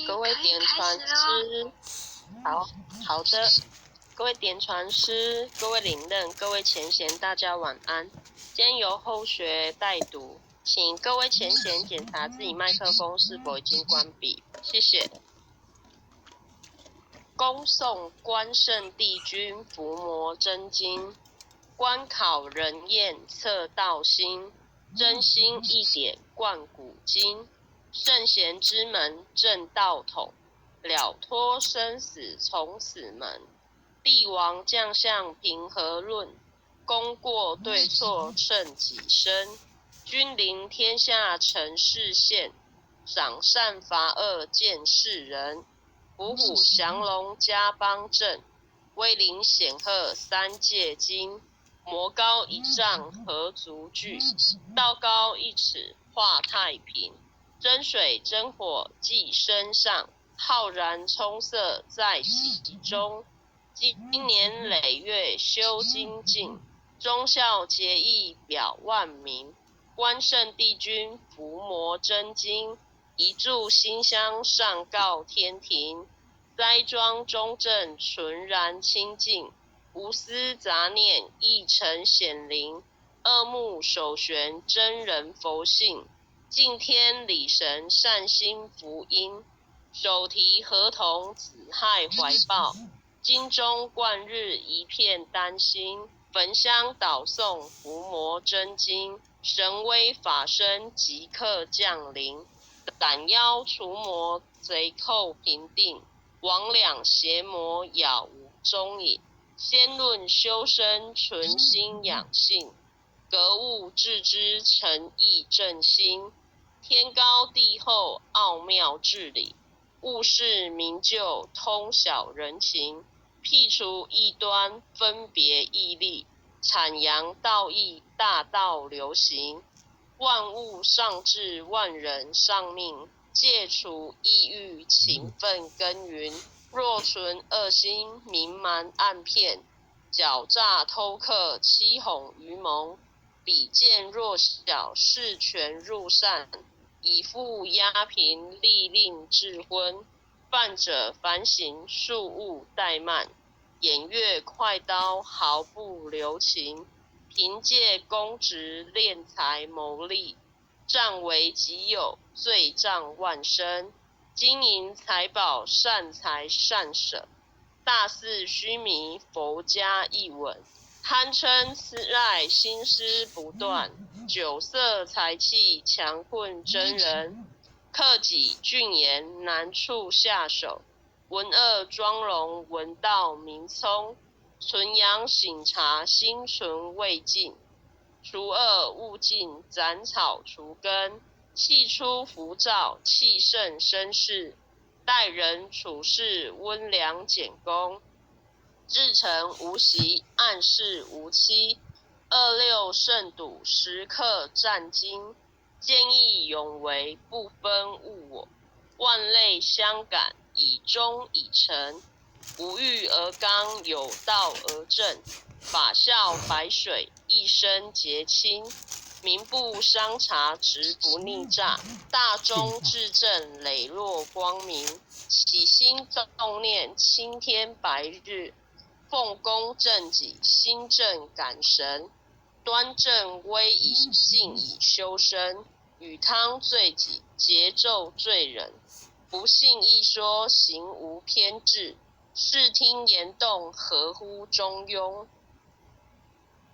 各位点传师，好的，各位点传师，各位领任，各位前贤，大家晚安。今天由后学代读，请各位前贤检查自己麦克风是否已经关闭，谢谢。恭送关圣帝君伏魔真经，观考人验测道心，真心一点贯古今。圣贤之门正道统，了脱生死从死门。帝王将相平和论，功过对错称己身。君临天下成事宪，赏善罚恶见世人。虎虎降龙家邦正，威灵显赫三界经。魔高一丈何足惧，道高一尺化太平。真水真火记身上，浩然冲色在其中。今年累月修精进，忠孝节义表万民。关圣帝君伏魔真经，一炷馨香上告天庭。栽庄中正纯然清净，无私杂念亦成显灵。恶目首玄真人佛性，敬天理神善心福音。手提合同子亥怀抱，金钟贯日一片丹心。焚香导诵伏魔真经，神威法身即刻降临。斩妖除魔贼寇平定，魍魉邪魔杳无踪影。先论修身存心养性，格物致知诚意正心。天高地厚奥妙治理，务事明就通晓人情。辟除异端分别义利，阐扬道义大道流行。万物上治万人上命，戒除抑郁勤奋耕耘。若存恶心明瞒暗骗，狡诈偷克欺哄愚蒙。比见弱小视权入善，以富压贫利令智昏。犯者反省恕勿怠慢，偃月快刀毫不留情。凭借公职敛财谋利，占为己有罪障万身。金银财宝善财善舍，大肆虚弥佛家一吻。贪嗔痴爱心思不断，酒色财气强困真人。克己峻严难处下手，文恶庄容闻道明聪。纯阳醒察心存未尽，除恶务尽斩草除根。气出浮躁气盛绅士，待人处事温良俭恭。至诚无息暗示无欺，二六胜赌时刻战经。见义勇为不分物我，万类相感以忠以诚。无欲而刚有道而正，法笑白水一身洁清。民不伤察直不逆诈，大忠至正磊落光明。起心动念青天白日，奉公正己心正感神。端正威仪静以修身，与汤罪己节奏罪人。不信一说行无偏执，视听言动合乎中庸。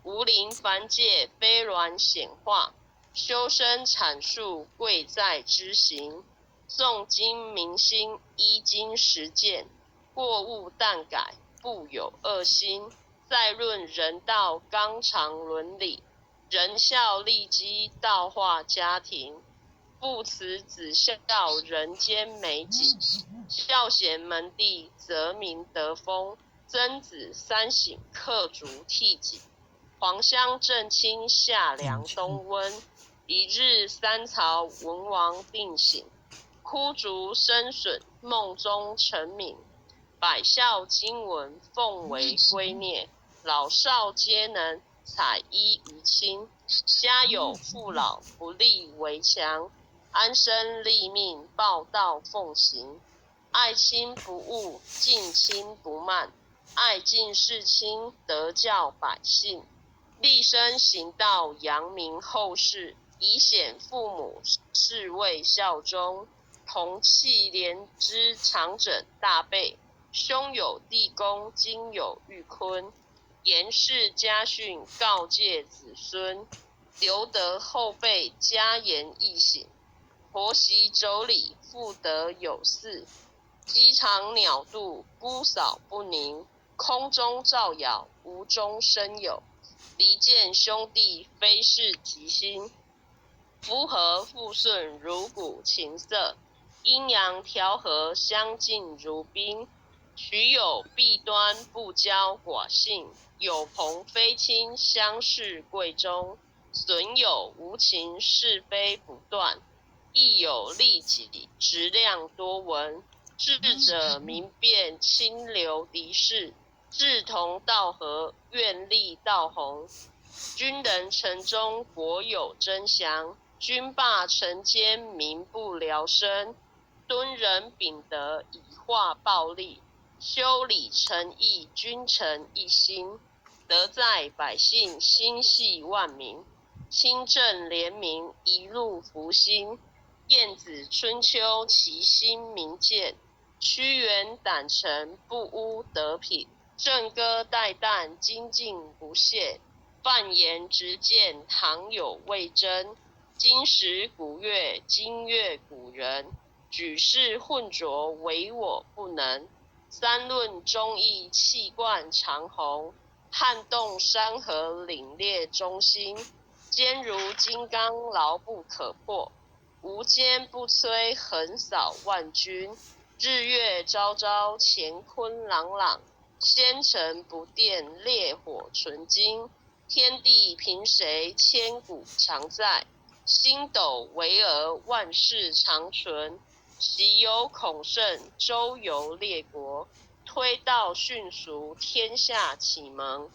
无临凡界非鸾显化，修身阐述贵在知行。诵经明心依经实践，过误淡改不有恶心。再论人道纲常伦理，仁孝利基道化家庭。父慈子孝人间美景，孝贤门第则民得风。曾子三省克足替己，黄香正清夏凉冬温。一日三朝文王定省，枯竹生笋梦中成敏。百孝经文奉为圭臬，老少皆能采衣于亲。家有父老不立为强，安身立命，报道奉行。爱亲不误，敬亲不慢，爱敬事亲，德教百姓。立身行道，扬名后世，以显父母，是为效忠。同气连枝，长枕大贝，兄有弟恭，今有玉坤。严氏家训，告诫子孙，留得后辈，家言义行。婆媳妯娌，妇德有嗣。鸡肠鸟肚，姑嫂不宁。空中照耀，无中生有。离间兄弟，非是吉星。夫和妇顺，如鼓琴瑟。阴阳调和，相敬如宾。取有弊端，不骄寡幸。有朋非亲，相视贵重。损友无情，是非不断。亦有利己，质量多闻。智者明辨，清流敌士。志同道合，愿力道弘。君人臣忠，国有真祥。君霸臣奸，民不聊生。敦仁秉德，以化暴力。修理诚意，君臣一心。德在百姓，心系万民。清正廉明，一路福星。晏子春秋，其心明鉴。屈原胆诚，不污德品。正歌代旦，精进不懈。犯言直谏，倘有未真。今时古乐，今乐古人。举世混浊，唯我不能。三论忠义，气贯长虹。撼动山河，凛冽中心。坚如金刚，牢不可破。无坚不摧，横扫万军。日月昭昭，乾坤朗朗。仙尘不电，烈火纯金。天地凭谁，千古常在。星斗巍峨，万世长存。习有孔圣，周游列国。推道训俗，天下启蒙。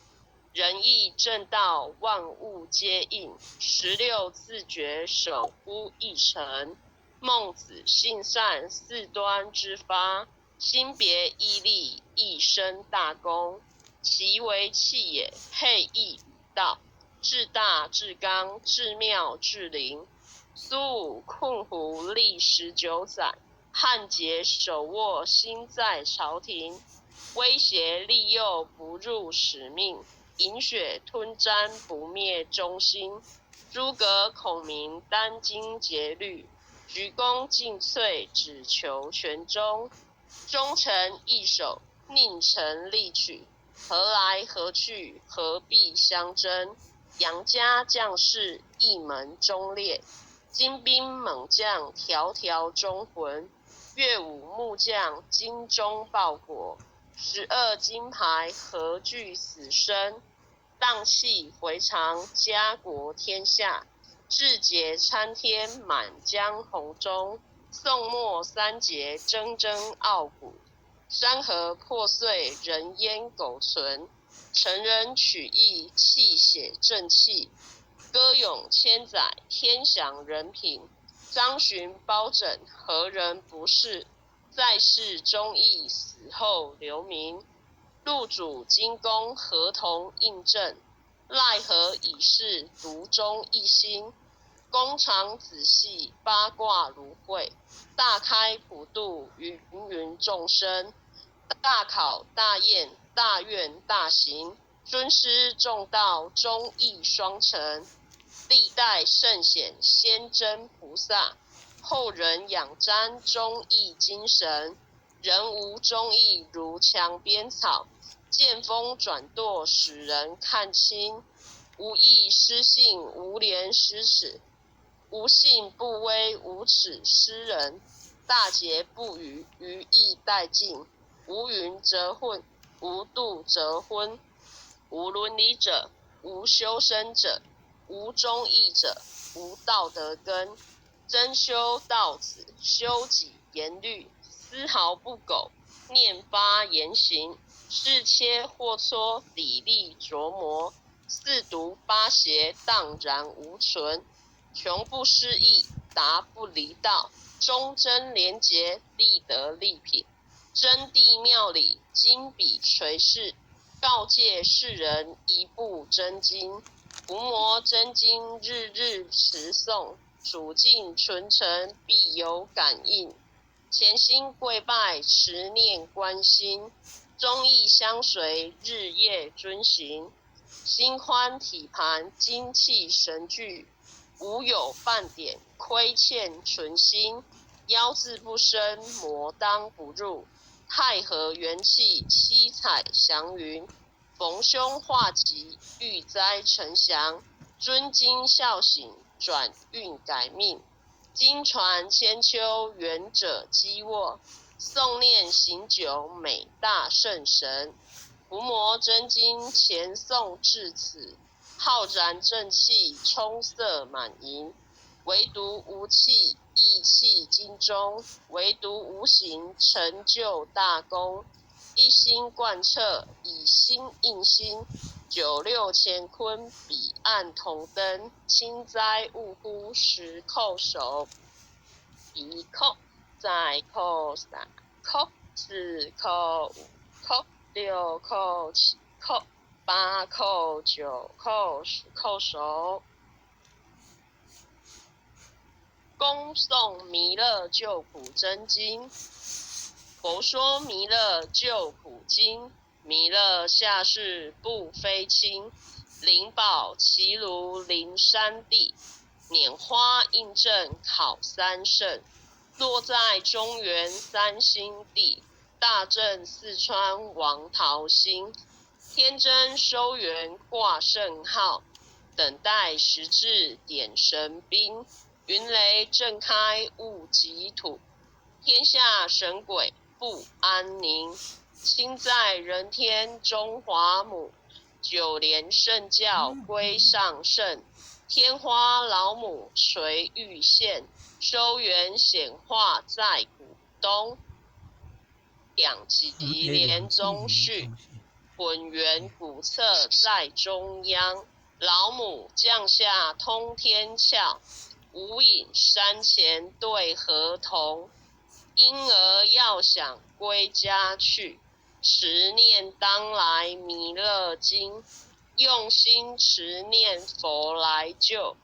仁义正道，万物皆应。16字诀，守乎一城。孟子性善，四端之发。心别毅力，一生大功。其为气也，配义与道。至大至刚，至妙至灵。苏武困胡，历19载。汉节手握，心在朝廷。威胁利诱，不入使命。饮血吞毡，不灭忠心。诸葛孔明，殚精竭虑。鞠躬尽瘁，只求全忠。忠诚义守，佞臣利取。何来何去，何必相争？杨家将士，一门忠烈。精兵猛将，条条忠魂。乐舞木匠，精忠报国。12金牌，何惧死生？荡气回肠，家国天下。志节参天，满江红中。宋末三杰，铮铮傲骨。山河破碎，人烟苟存。成人取义，气血正气。歌咏千载，天祥人品。张巡包拯，何人不是？在世忠义，死后留名。陆主金弓，合同印证。奈何已是，独钟一心。弓长子细，八卦如绘。大开普度，芸芸众生。大考大验，大愿大行。尊师重道，忠义双成。历代圣贤，先真菩萨。后人仰瞻，忠义精神。人无忠义，如墙边草。见风转舵，使人看清。无义失信，无廉失耻。无信不威，无耻失人。大节不渝，愚义殆尽。无云则混，无度则昏。无伦理者，无修身者。无忠义者，无道德根。真修道子，修己严律。丝毫不苟，念发言行。是切或磋，砥砺琢磨。四毒八邪，荡然无存。穷不失义，达不离道，忠贞廉洁，立德立品，真谛妙理，金笔垂示，告诫世人一部真经。伏魔真经日日持诵，处境纯诚必有感应。潜心跪拜持念观心，忠义相随日夜遵行。心宽体盘精气神聚，无有半点亏欠存心。妖字不生，魔当不入，太和元气七彩祥云。逢凶化吉，遇灾成祥，尊经孝行，转运改命。经传千秋，远者积握，诵念行久，美大圣神。伏魔真经前诵至此，浩然正气，充塞满盈。唯独无气，意气经中；唯独无形，成就大功。一心贯彻，以心印心，九六乾坤，彼岸同登。轻灾勿忽，时叩首。一叩，再叩，三叩，四叩，五叩，六叩，七叩，八叩，九叩，10叩首。恭诵弥勒救苦真经。佛说弥勒救苦经，弥勒下世不非轻。灵宝齐如灵山地，拈花印证考三圣。落在中原三星地，大镇四川王桃心。天真收元挂圣号，等待时至点神兵。云雷震开雾极土，天下神鬼不安宁。亲在人天中华母，九莲圣教归上圣。天花老母垂玉线，收元显化在古东。两极连宗序，混元古册在中央。老母降下通天窍，无影山前对河童。婴儿要想归家去，持念当来弥勒经。用心持念佛来救，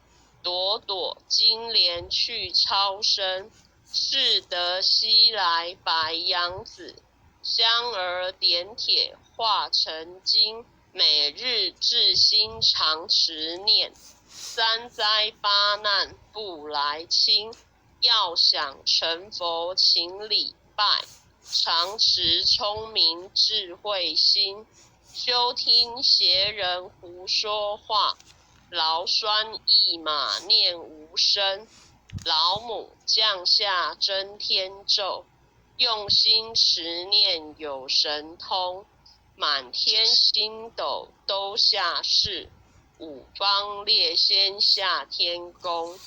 朵朵金莲去超生。适得西来白杨子，香儿点铁化成金。每日至心常持念，三灾八难不来侵。要想成佛请礼拜，常持聪明智慧心。休听邪人胡说话，劳酸一马念无声。老母降下真天咒，用心持念有神通。满天星斗都下世，五方列仙下天宫。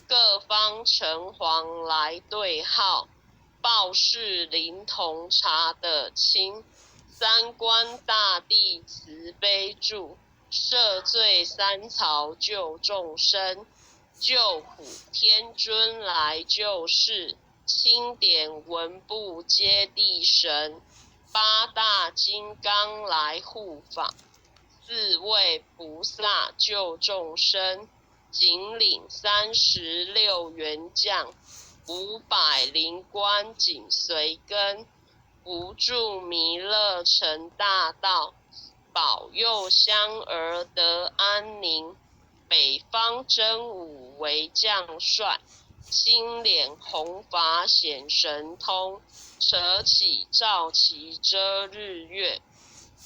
各方城隍来对号，报事灵童查得清。三官大帝慈悲助，赦罪三曹救众生。救苦天尊来救世，钦点文部接地神。八大金刚来护法，四位菩萨救众生。紧领36员将，500灵官紧随跟。扶助弥勒成大道，保佑香儿得安宁。北方真武为将帅，青脸红发显神通。扯起罩旗遮日月，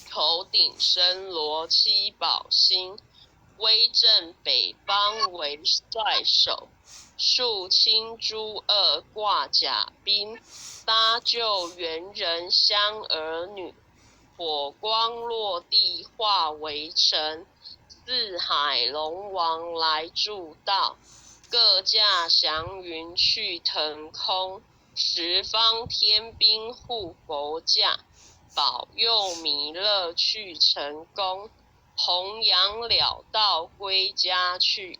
头顶身罗七宝星。威震北方为帅首，肃清诸恶挂甲兵。搭救猿人香儿女，火光落地化为尘。四海龙王来助道，各驾祥云去腾空。十方天兵护佛驾，保佑弥勒去成功。弘扬了道归家去，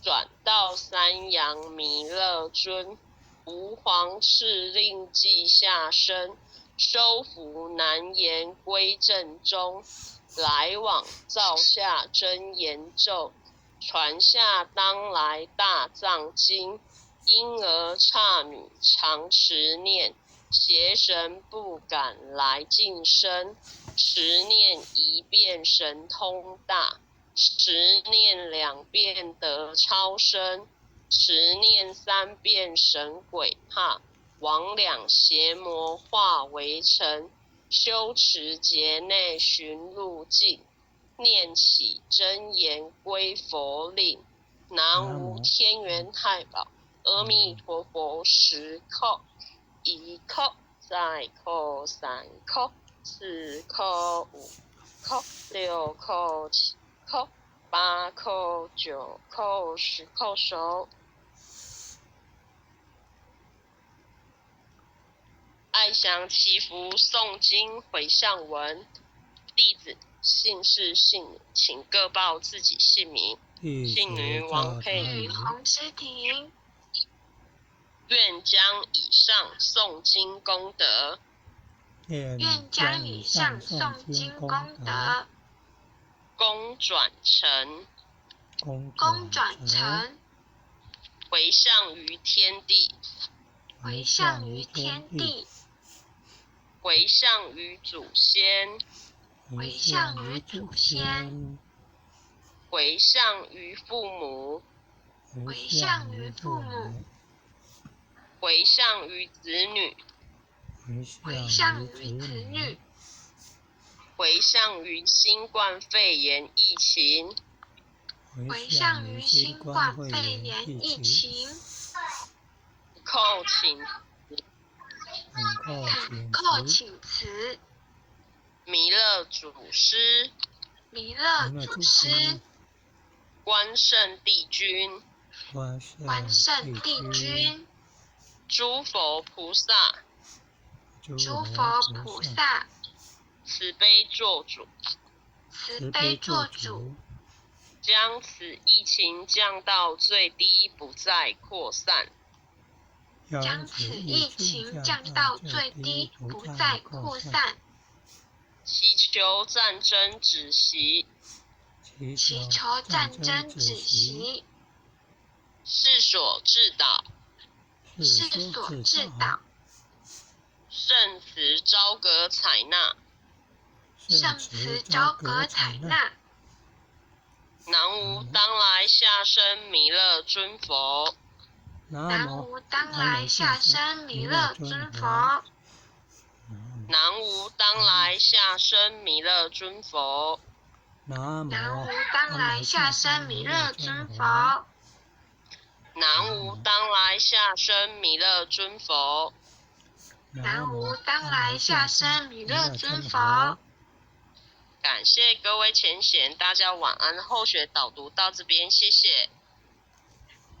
转到三阳弥勒尊，吾皇敕令记下生，收服难言归正中，来往造下真言咒，传下当来大藏经，因而刹女常持念，邪神不敢来近身，持念一遍神通大，持念2遍得超生，持念3遍神鬼怕，魍魉邪魔化为尘，修持劫内寻路径，念起真言归佛令。南无天元太保阿弥陀佛10叩，1叩，再叩3叩，4叩5叩，6叩7叩，8叩9叩10叩手。爱祥祈福诵经回向文，弟子姓氏姓女，请各报自己姓名。姓女王佩仪、洪诗婷，愿将以上诵经功德，愿将以上诵经功德功转成，回向于天地，回向于天地，回向于祖先，回向于祖先，回向于父母，回向于父母，回向于子女，回向于子女，回向于新冠肺炎疫情，回向于新冠肺炎疫情，叩请请辞，弥勒祖师，弥勒祖师，关圣帝君，关圣帝君，诸佛菩萨，诸佛菩萨，慈悲做主，慈悲做主，将此疫情降到最低，不再扩散。将此疫情降到最低，不再扩散。祈求战争止息，祈求战争止息。世所致导，世所致导。圣慈昭格采纳，圣慈昭格采纳。南无当来下生弥勒尊佛，南无当来下生弥勒尊佛，南无当来下生弥勒尊佛，南无当来下生弥勒尊佛，南无当来下生弥勒尊佛，南无当来下生弥勒尊佛。感谢各位前贤，大家晚安。后学导读到这边，谢谢。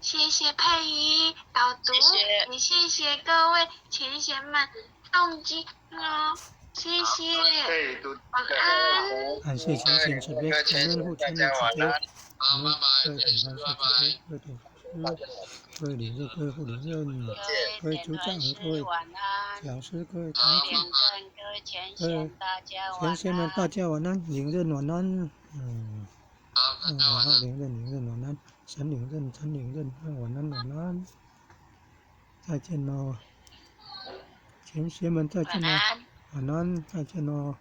谢谢佩仪导读，谢谢也谢谢各位前贤们诵经哦，谢谢，晚安。感谢前贤慈悲，感恩父亲的慈悲，感恩各位同学慈悲，各位导师，各位领袖，各位护理任，各位组长，各位讲师，各位同学，各位前贤们，大家晚安，领任晚安，领任晚安。陈领任，晚安，再见喽，前贤们再见喽，晚安，再见喽。